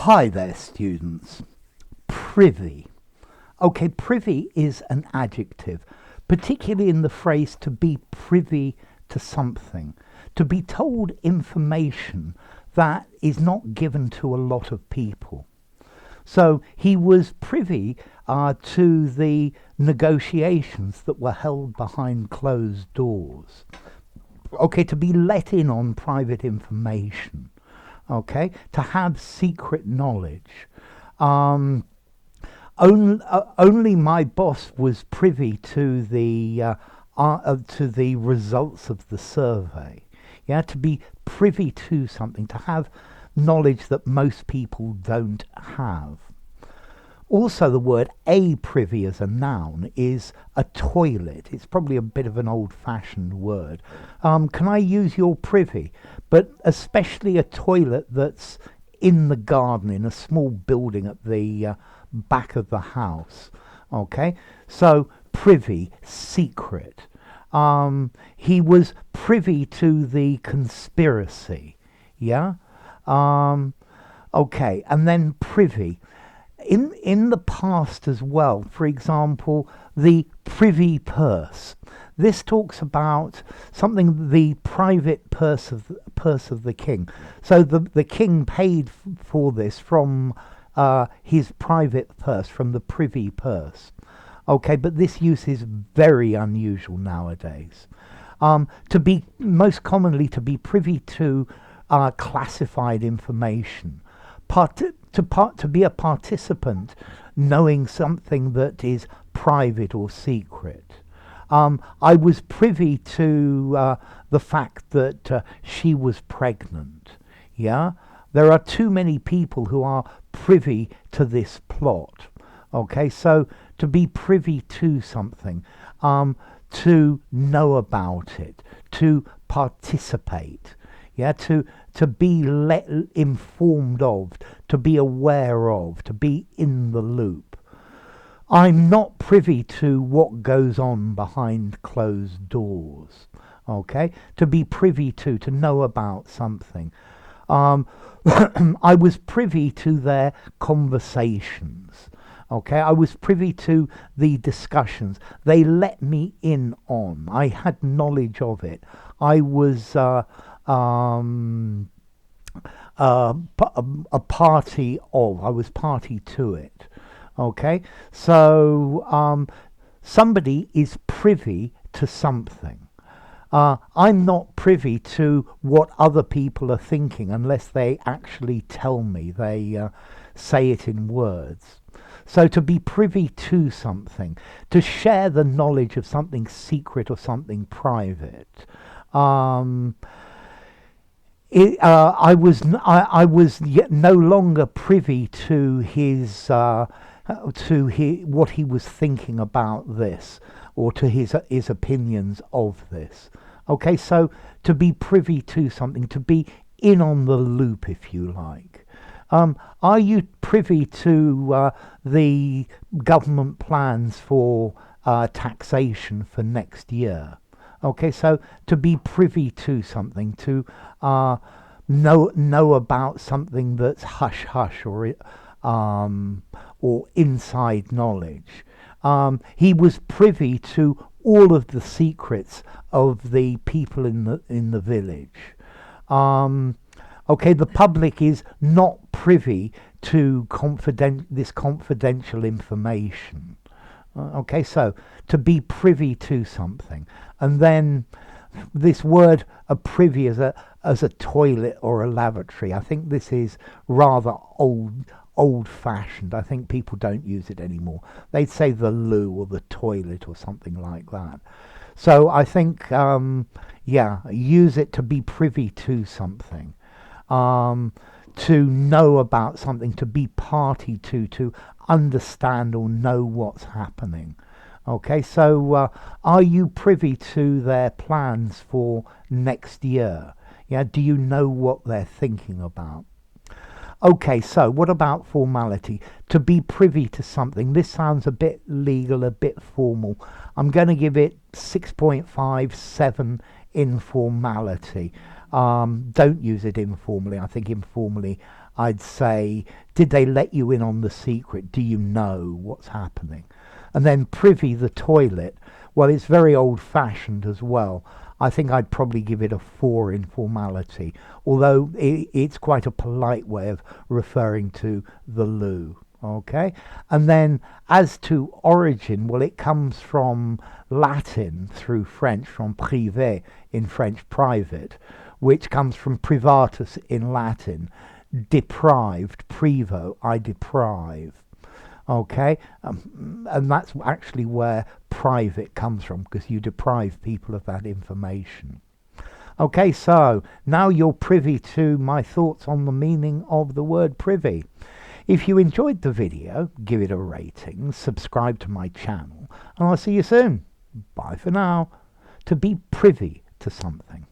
Hi there, students. Privy. Okay, privy is an adjective, particularly in the phrase to be privy to something, to be told information that is not given to a lot of people. So he was privy to the negotiations that were held behind closed doors. Okay, to be let in on private information. Okay, to have secret knowledge. Only my boss was privy to the results of the survey. Yeah, to be privy to something, to have knowledge that most people don't have. Also, the word a privy as a noun is a toilet. It's probably a bit of an old-fashioned word. Can I use your privy? But especially a toilet that's in the garden, in a small building at the back of the house. Okay, so privy, secret. He was privy to the conspiracy. Yeah. Okay, and then privy. In the past as well, for example, the privy purse. This talks about something, the private purse of the king. So the king paid for this from his private purse, from the privy purse. Okay, but this use is very unusual nowadays. To be most commonly to be privy to classified information. To be a participant, knowing something that is private or secret. I was privy to the fact that she was pregnant. Yeah, there are too many people who are privy to this plot. Okay, so to be privy to something, to know about it, to participate. Yeah, to be informed of, to be aware of, to be in the loop. I'm not privy to what goes on behind closed doors. Okay, to be privy to know about something. I was privy to their conversations. Okay, I was privy to the discussions. They let me in on. I had knowledge of it. I was a party of. I was party to it. Okay, so somebody is privy to something. I'm not privy to what other people are thinking unless they actually tell me. They say it in words. So to be privy to something, to share the knowledge of something secret or something private. I was yet no longer privy to his what he was thinking about this, or to his opinions of this. Okay, so to be privy to something, to be in on the loop, if you like. Are you privy to the government plans for taxation for next year? Okay, so to be privy to something, to know about something that's hush hush or inside knowledge. He was privy to all of the secrets of the people in the village. Okay, the public is not privy to this confidential information. Okay, so to be privy to something, and then this word a privy as a toilet or a lavatory. I think this is rather old-fashioned. I think people don't use it anymore. They'd say the loo or the toilet or something like that. So I think, use it to be privy to something, to know about something, to be party to understand or know what's happening. Okay, so are you privy to their plans for next year? Yeah, do you know what they're thinking about? Okay, so what about formality? To be privy to something. This sounds a bit legal, a bit formal. I'm going to give it 6.57 in formality. Don't use it informally. I think informally I'd say, did they let you in on the secret? Do you know what's happening? And then privy, the toilet. Well, it's very old-fashioned as well. I think I'd probably give it a 4 in formality, although it's quite a polite way of referring to the loo. Okay, and then as to origin, well, it comes from Latin through French, from privé in French, private, which comes from privatus in Latin, deprived, privo, I deprive. Okay, and that's actually where private comes from, because you deprive people of that information. Okay, so now you're privy to my thoughts on the meaning of the word privy. If you enjoyed the video, give it a rating, subscribe to my channel, and I'll see you soon. Bye for now. To be privy to something.